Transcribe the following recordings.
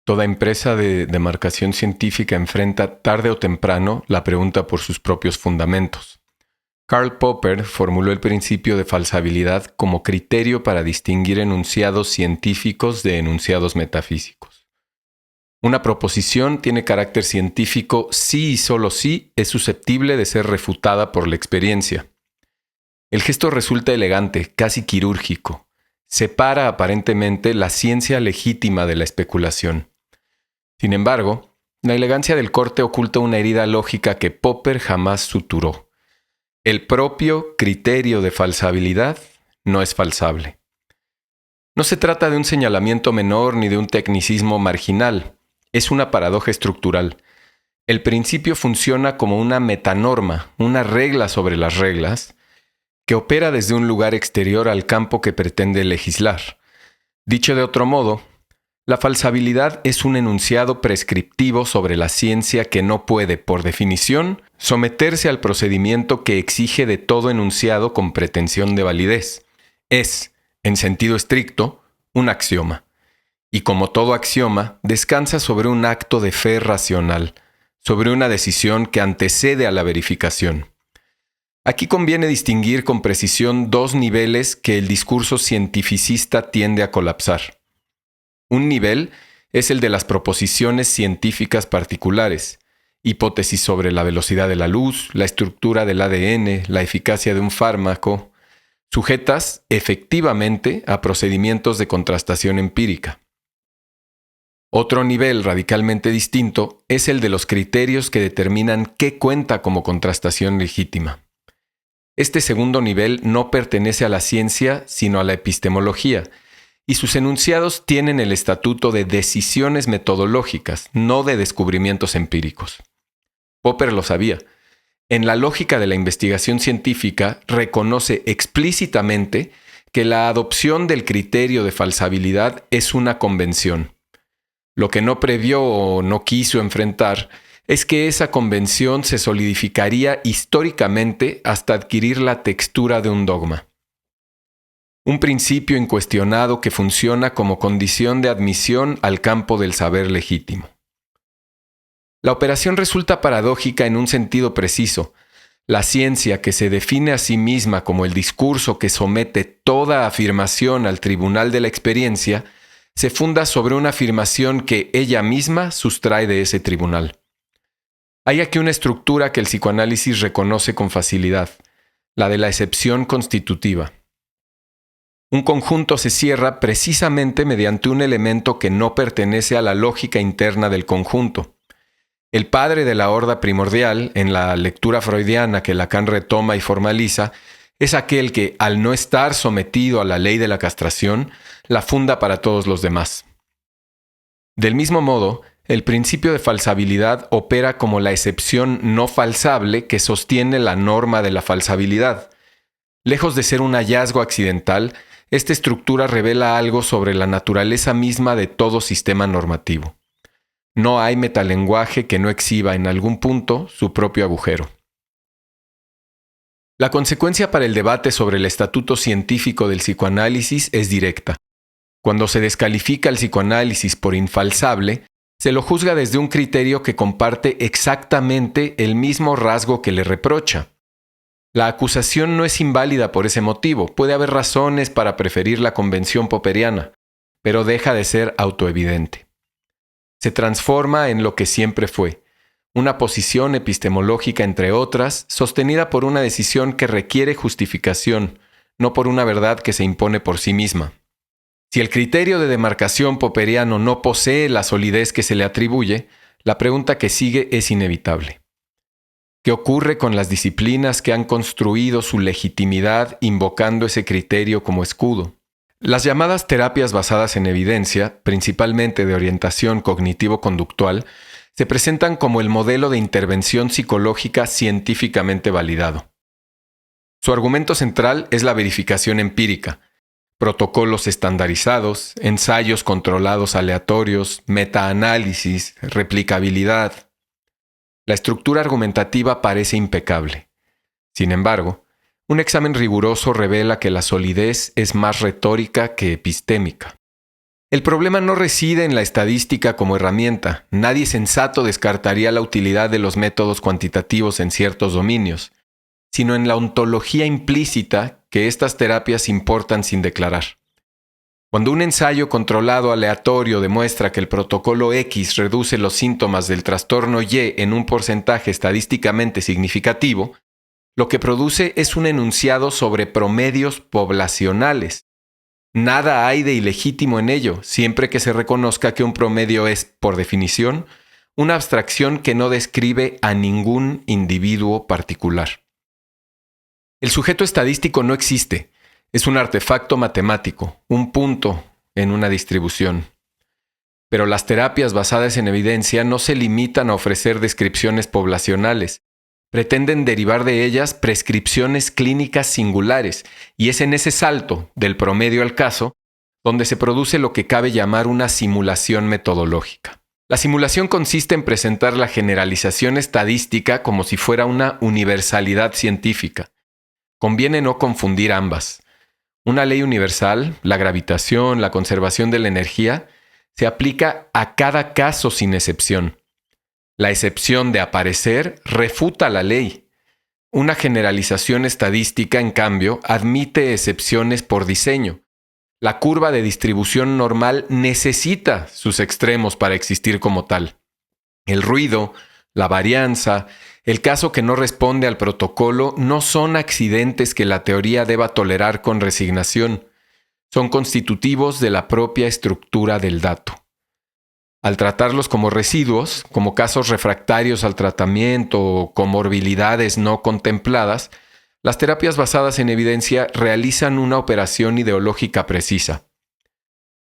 Toda empresa de demarcación científica enfrenta tarde o temprano la pregunta por sus propios fundamentos. Karl Popper formuló el principio de falsabilidad como criterio para distinguir enunciados científicos de enunciados metafísicos. Una proposición tiene carácter científico si y solo si es susceptible de ser refutada por la experiencia. El gesto resulta elegante, casi quirúrgico. Separa aparentemente la ciencia legítima de la especulación. Sin embargo, la elegancia del corte oculta una herida lógica que Popper jamás suturó. El propio criterio de falsabilidad no es falsable. No se trata de un señalamiento menor ni de un tecnicismo marginal. Es una paradoja estructural. El principio funciona como una metanorma, una regla sobre las reglas, que opera desde un lugar exterior al campo que pretende legislar. Dicho de otro modo, la falsabilidad es un enunciado prescriptivo sobre la ciencia que no puede, por definición, someterse al procedimiento que exige de todo enunciado con pretensión de validez. Es, en sentido estricto, un axioma. Y como todo axioma, descansa sobre un acto de fe racional, sobre una decisión que antecede a la verificación. Aquí conviene distinguir con precisión dos niveles que el discurso cientificista tiende a colapsar. Un nivel es el de las proposiciones científicas particulares, hipótesis sobre la velocidad de la luz, la estructura del ADN, la eficacia de un fármaco, sujetas efectivamente a procedimientos de contrastación empírica. Otro nivel radicalmente distinto es el de los criterios que determinan qué cuenta como contrastación legítima. Este segundo nivel no pertenece a la ciencia, sino a la epistemología, y sus enunciados tienen el estatuto de decisiones metodológicas, no de descubrimientos empíricos. Popper lo sabía. En la lógica de la investigación científica reconoce explícitamente que la adopción del criterio de falsabilidad es una convención. Lo que no previó o no quiso enfrentar es que esa convención se solidificaría históricamente hasta adquirir la textura de un dogma. Un principio incuestionado que funciona como condición de admisión al campo del saber legítimo. La operación resulta paradójica en un sentido preciso. La ciencia, que se define a sí misma como el discurso que somete toda afirmación al tribunal de la experiencia, se funda sobre una afirmación que ella misma sustrae de ese tribunal. Hay aquí una estructura que el psicoanálisis reconoce con facilidad, la de la excepción constitutiva. Un conjunto se cierra precisamente mediante un elemento que no pertenece a la lógica interna del conjunto. El padre de la horda primordial, en la lectura freudiana que Lacan retoma y formaliza, es aquel que, al no estar sometido a la ley de la castración, la funda para todos los demás. Del mismo modo, el principio de falsabilidad opera como la excepción no falsable que sostiene la norma de la falsabilidad. Lejos de ser un hallazgo accidental, esta estructura revela algo sobre la naturaleza misma de todo sistema normativo. No hay metalenguaje que no exhiba en algún punto su propio agujero. La consecuencia para el debate sobre el estatuto científico del psicoanálisis es directa. Cuando se descalifica el psicoanálisis por infalsable, se lo juzga desde un criterio que comparte exactamente el mismo rasgo que le reprocha. La acusación no es inválida por ese motivo, puede haber razones para preferir la convención popperiana, pero deja de ser autoevidente. Se transforma en lo que siempre fue, una posición epistemológica entre otras, sostenida por una decisión que requiere justificación, no por una verdad que se impone por sí misma. Si el criterio de demarcación popperiano no posee la solidez que se le atribuye, la pregunta que sigue es inevitable. ¿Qué ocurre con las disciplinas que han construido su legitimidad invocando ese criterio como escudo? Las llamadas terapias basadas en evidencia, principalmente de orientación cognitivo-conductual, se presentan como el modelo de intervención psicológica científicamente validado. Su argumento central es la verificación empírica, protocolos estandarizados, ensayos controlados aleatorios, metaanálisis, replicabilidad. La estructura argumentativa parece impecable. Sin embargo, un examen riguroso revela que la solidez es más retórica que epistémica. El problema no reside en la estadística como herramienta. Nadie sensato descartaría la utilidad de los métodos cuantitativos en ciertos dominios, sino en la ontología implícita que estas terapias importan sin declarar. Cuando un ensayo controlado aleatorio demuestra que el protocolo X reduce los síntomas del trastorno Y en un porcentaje estadísticamente significativo, lo que produce es un enunciado sobre promedios poblacionales. Nada hay de ilegítimo en ello, siempre que se reconozca que un promedio es, por definición, una abstracción que no describe a ningún individuo particular. El sujeto estadístico no existe. Es un artefacto matemático, un punto en una distribución. Pero las terapias basadas en evidencia no se limitan a ofrecer descripciones poblacionales. Pretenden derivar de ellas prescripciones clínicas singulares, y es en ese salto, del promedio al caso, donde se produce lo que cabe llamar una simulación metodológica. La simulación consiste en presentar la generalización estadística como si fuera una universalidad científica. Conviene no confundir ambas. Una ley universal, la gravitación, la conservación de la energía, se aplica a cada caso sin excepción. La excepción de aparecer refuta la ley. Una generalización estadística, en cambio, admite excepciones por diseño. La curva de distribución normal necesita sus extremos para existir como tal. El ruido, la varianza, el caso que no responde al protocolo no son accidentes que la teoría deba tolerar con resignación. Son constitutivos de la propia estructura del dato. Al tratarlos como residuos, como casos refractarios al tratamiento o comorbilidades no contempladas, las terapias basadas en evidencia realizan una operación ideológica precisa.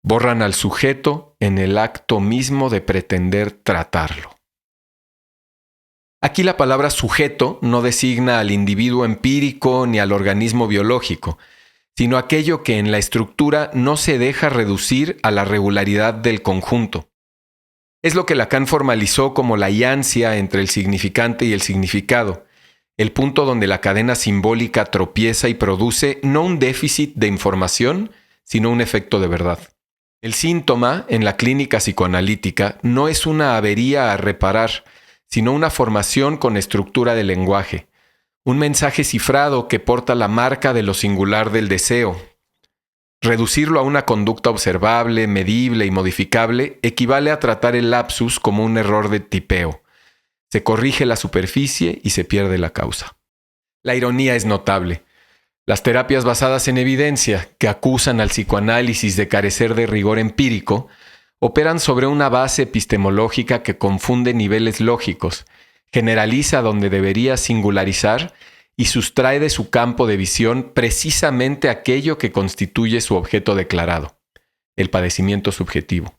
Borran al sujeto en el acto mismo de pretender tratarlo. Aquí la palabra sujeto no designa al individuo empírico ni al organismo biológico, sino aquello que en la estructura no se deja reducir a la regularidad del conjunto. Es lo que Lacan formalizó como la iancia entre el significante y el significado, el punto donde la cadena simbólica tropieza y produce no un déficit de información, sino un efecto de verdad. El síntoma, en la clínica psicoanalítica, no es una avería a reparar, sino una formación con estructura de lenguaje, un mensaje cifrado que porta la marca de lo singular del deseo. Reducirlo a una conducta observable, medible y modificable equivale a tratar el lapsus como un error de tipeo. Se corrige la superficie y se pierde la causa. La ironía es notable. Las terapias basadas en evidencia, que acusan al psicoanálisis de carecer de rigor empírico, operan sobre una base epistemológica que confunde niveles lógicos, generaliza donde debería singularizar y sustrae de su campo de visión precisamente aquello que constituye su objeto declarado, el padecimiento subjetivo.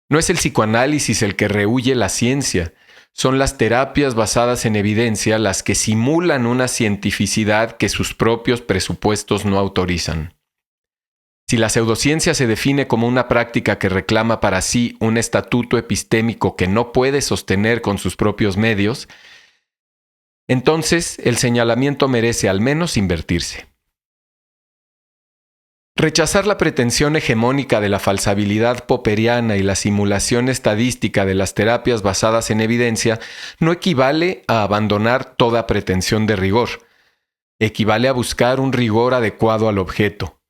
No es el psicoanálisis el que rehúye la ciencia, son las terapias basadas en evidencia las que simulan una cientificidad que sus propios presupuestos no autorizan. Si la pseudociencia se define como una práctica que reclama para sí un estatuto epistémico que no puede sostener con sus propios medios, entonces el señalamiento merece al menos invertirse. Rechazar la pretensión hegemónica de la falsabilidad popperiana y la simulación estadística de las terapias basadas en evidencia no equivale a abandonar toda pretensión de rigor. Equivale a buscar un rigor adecuado al objeto.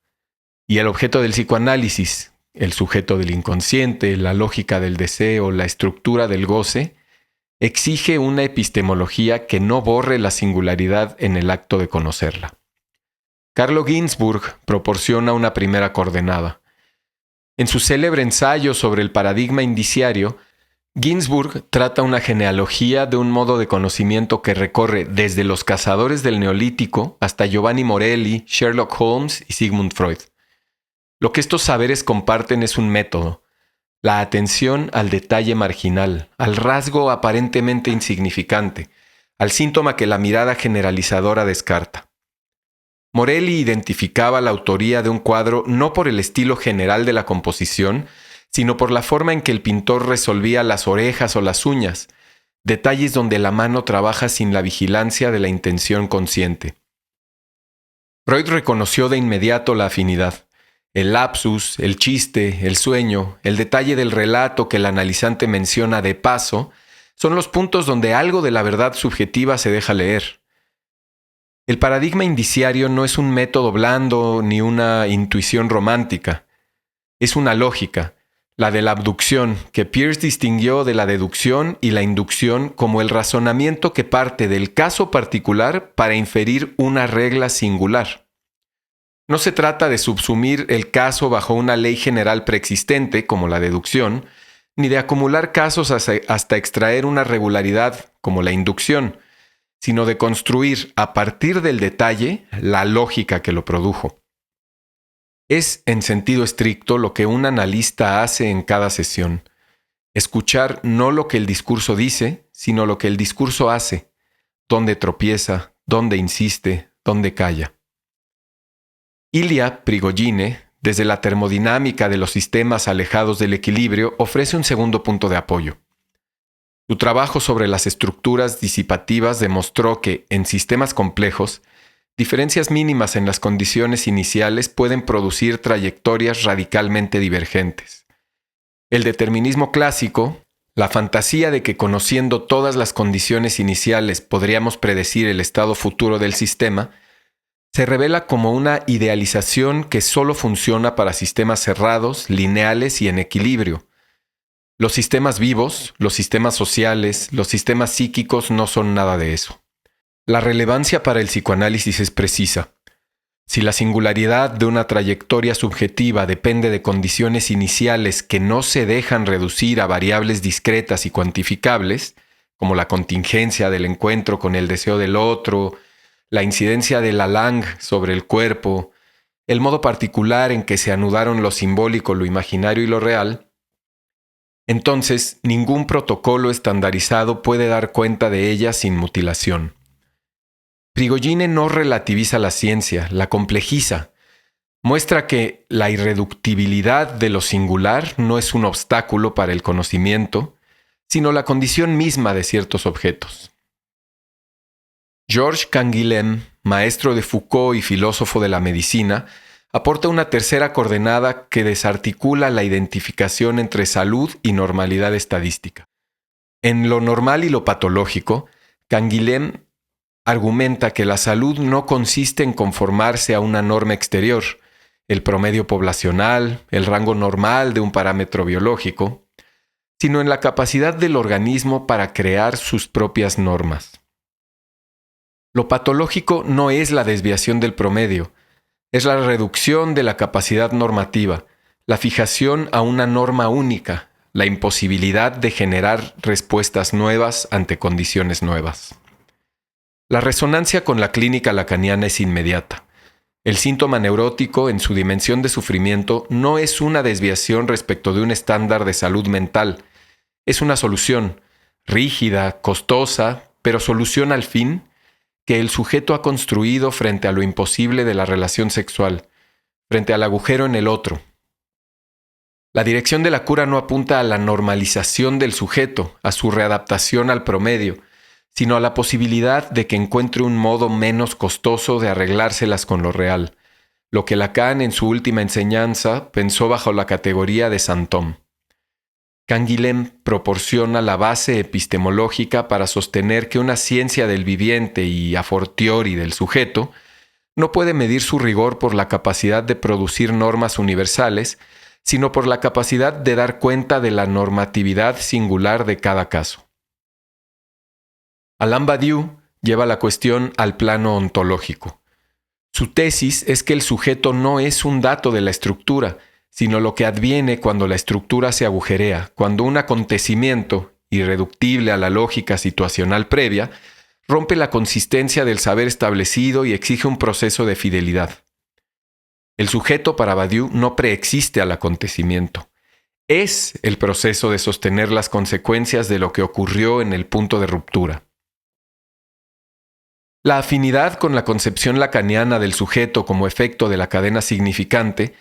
Y el objeto del psicoanálisis, el sujeto del inconsciente, la lógica del deseo, la estructura del goce, exige una epistemología que no borre la singularidad en el acto de conocerla. Carlo Ginzburg proporciona una primera coordenada. En su célebre ensayo sobre el paradigma indiciario, Ginzburg trata una genealogía de un modo de conocimiento que recorre desde los cazadores del Neolítico hasta Giovanni Morelli, Sherlock Holmes y Sigmund Freud. Lo que estos saberes comparten es un método, la atención al detalle marginal, al rasgo aparentemente insignificante, al síntoma que la mirada generalizadora descarta. Morelli identificaba la autoría de un cuadro no por el estilo general de la composición, sino por la forma en que el pintor resolvía las orejas o las uñas, detalles donde la mano trabaja sin la vigilancia de la intención consciente. Freud reconoció de inmediato la afinidad. El lapsus, el chiste, el sueño, el detalle del relato que el analizante menciona de paso, son los puntos donde algo de la verdad subjetiva se deja leer. El paradigma indiciario no es un método blando ni una intuición romántica. Es una lógica, la de la abducción, que Peirce distinguió de la deducción y la inducción como el razonamiento que parte del caso particular para inferir una regla singular. No se trata de subsumir el caso bajo una ley general preexistente, como la deducción, ni de acumular casos hasta extraer una regularidad, como la inducción, sino de construir a partir del detalle la lógica que lo produjo. Es, en sentido estricto, lo que un analista hace en cada sesión. Escuchar no lo que el discurso dice, sino lo que el discurso hace, dónde tropieza, dónde insiste, dónde calla. Ilya Prigogine, desde la termodinámica de los sistemas alejados del equilibrio, ofrece un segundo punto de apoyo. Su trabajo sobre las estructuras disipativas demostró que, en sistemas complejos, diferencias mínimas en las condiciones iniciales pueden producir trayectorias radicalmente divergentes. El determinismo clásico, la fantasía de que conociendo todas las condiciones iniciales podríamos predecir el estado futuro del sistema, se revela como una idealización que solo funciona para sistemas cerrados, lineales y en equilibrio. Los sistemas vivos, los sistemas sociales, los sistemas psíquicos no son nada de eso. La relevancia para el psicoanálisis es precisa. Si la singularidad de una trayectoria subjetiva depende de condiciones iniciales que no se dejan reducir a variables discretas y cuantificables, como la contingencia del encuentro con el deseo del otro, la incidencia de la Lang sobre el cuerpo, el modo particular en que se anudaron lo simbólico, lo imaginario y lo real, entonces ningún protocolo estandarizado puede dar cuenta de ella sin mutilación. Prigogine no relativiza la ciencia, la complejiza. Muestra que la irreductibilidad de lo singular no es un obstáculo para el conocimiento, sino la condición misma de ciertos objetos. Georges Canguilhem, maestro de Foucault y filósofo de la medicina, aporta una tercera coordenada que desarticula la identificación entre salud y normalidad estadística. En lo normal y lo patológico, Canguilhem argumenta que la salud no consiste en conformarse a una norma exterior, el promedio poblacional, el rango normal de un parámetro biológico, sino en la capacidad del organismo para crear sus propias normas. Lo patológico no es la desviación del promedio, es la reducción de la capacidad normativa, la fijación a una norma única, la imposibilidad de generar respuestas nuevas ante condiciones nuevas. La resonancia con la clínica lacaniana es inmediata. El síntoma neurótico, en su dimensión de sufrimiento, no es una desviación respecto de un estándar de salud mental. Es una solución, rígida, costosa, pero solución al fin, que el sujeto ha construido frente a lo imposible de la relación sexual, frente al agujero en el otro. La dirección de la cura no apunta a la normalización del sujeto, a su readaptación al promedio, sino a la posibilidad de que encuentre un modo menos costoso de arreglárselas con lo real, lo que Lacan en su última enseñanza pensó bajo la categoría de Santom. Canguilhem proporciona la base epistemológica para sostener que una ciencia del viviente y a fortiori del sujeto no puede medir su rigor por la capacidad de producir normas universales, sino por la capacidad de dar cuenta de la normatividad singular de cada caso. Alain Badiou lleva la cuestión al plano ontológico. Su tesis es que el sujeto no es un dato de la estructura, sino lo que adviene cuando la estructura se agujerea, cuando un acontecimiento, irreductible a la lógica situacional previa, rompe la consistencia del saber establecido y exige un proceso de fidelidad. El sujeto para Badiou no preexiste al acontecimiento. Es el proceso de sostener las consecuencias de lo que ocurrió en el punto de ruptura. La afinidad con la concepción lacaniana del sujeto como efecto de la cadena significante,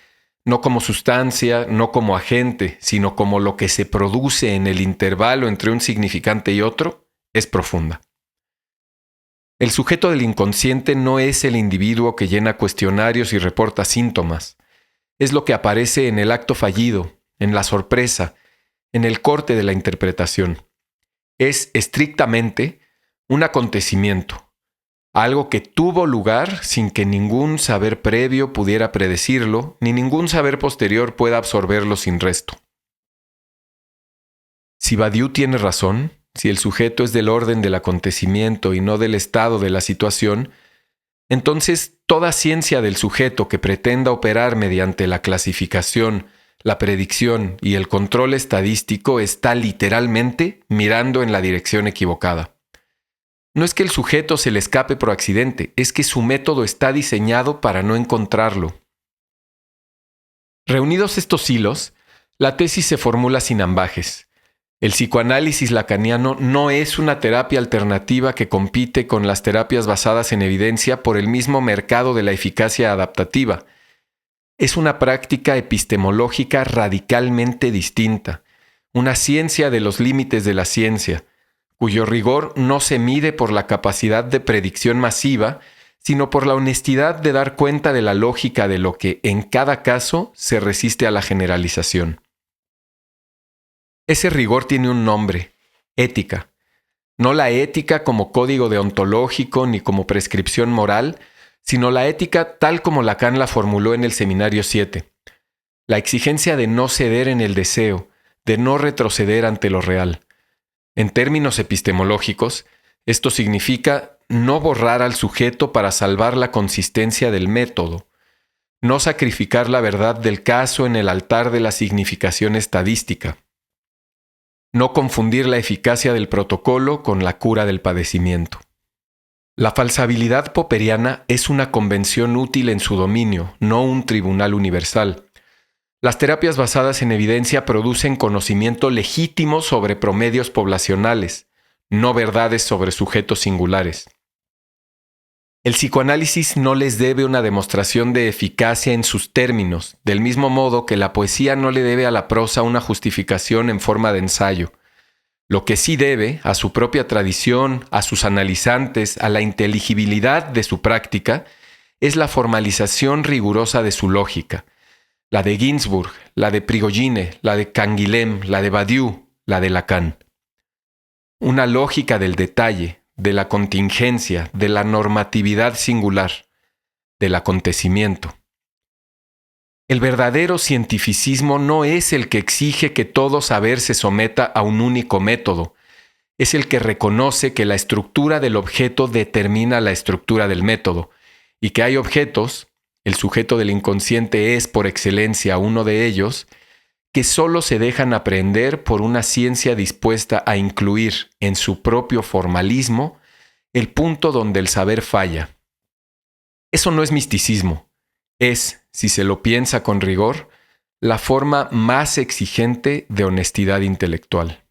no como sustancia, no como agente, sino como lo que se produce en el intervalo entre un significante y otro, es profunda. El sujeto del inconsciente no es el individuo que llena cuestionarios y reporta síntomas. es lo que aparece en el acto fallido, en la sorpresa, en el corte de la interpretación. Es estrictamente un acontecimiento, algo que tuvo lugar sin que ningún saber previo pudiera predecirlo, ni ningún saber posterior pueda absorberlo sin resto. Si Badiou tiene razón, si el sujeto es del orden del acontecimiento y no del estado de la situación, entonces toda ciencia del sujeto que pretenda operar mediante la clasificación, la predicción y el control estadístico está literalmente mirando en la dirección equivocada. No es que el sujeto se le escape por accidente, es que su método está diseñado para no encontrarlo. Reunidos estos hilos, la tesis se formula sin ambajes. El psicoanálisis lacaniano no es una terapia alternativa que compite con las terapias basadas en evidencia por el mismo mercado de la eficacia adaptativa. Es una práctica epistemológica radicalmente distinta, una ciencia de los límites de la ciencia, cuyo rigor no se mide por la capacidad de predicción masiva, sino por la honestidad de dar cuenta de la lógica de lo que, en cada caso, se resiste a la generalización. Ese rigor tiene un nombre: ética. No la ética como código deontológico ni como prescripción moral, sino la ética tal como Lacan la formuló en el Seminario 7. La exigencia de no ceder en el deseo, de no retroceder ante lo real. En términos epistemológicos, esto significa no borrar al sujeto para salvar la consistencia del método, no sacrificar la verdad del caso en el altar de la significación estadística, no confundir la eficacia del protocolo con la cura del padecimiento. La falsabilidad popperiana es una convención útil en su dominio, no un tribunal universal. Las terapias basadas en evidencia producen conocimiento legítimo sobre promedios poblacionales, no verdades sobre sujetos singulares. El psicoanálisis no les debe una demostración de eficacia en sus términos, del mismo modo que la poesía no le debe a la prosa una justificación en forma de ensayo. Lo que sí debe, a su propia tradición, a sus analizantes, a la inteligibilidad de su práctica, es la formalización rigurosa de su lógica. La de Ginsburg, la de Prigogine, la de Canguilhem, la de Badiou, la de Lacan. Una lógica del detalle, de la contingencia, de la normatividad singular, del acontecimiento. El verdadero cientificismo no es el que exige que todo saber se someta a un único método, es el que reconoce que la estructura del objeto determina la estructura del método, y que hay objetos, el sujeto del inconsciente es por excelencia uno de ellos, que solo se dejan aprender por una ciencia dispuesta a incluir en su propio formalismo el punto donde el saber falla. Eso no es misticismo, es, si se lo piensa con rigor, la forma más exigente de honestidad intelectual.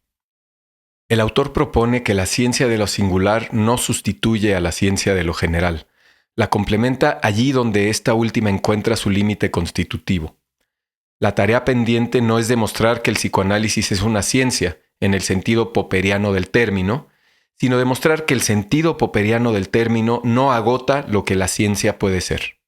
El autor propone que la ciencia de lo singular no sustituye a la ciencia de lo general, la complementa allí donde esta última encuentra su límite constitutivo. La tarea pendiente no es demostrar que el psicoanálisis es una ciencia, en el sentido popperiano del término, sino demostrar que el sentido popperiano del término no agota lo que la ciencia puede ser.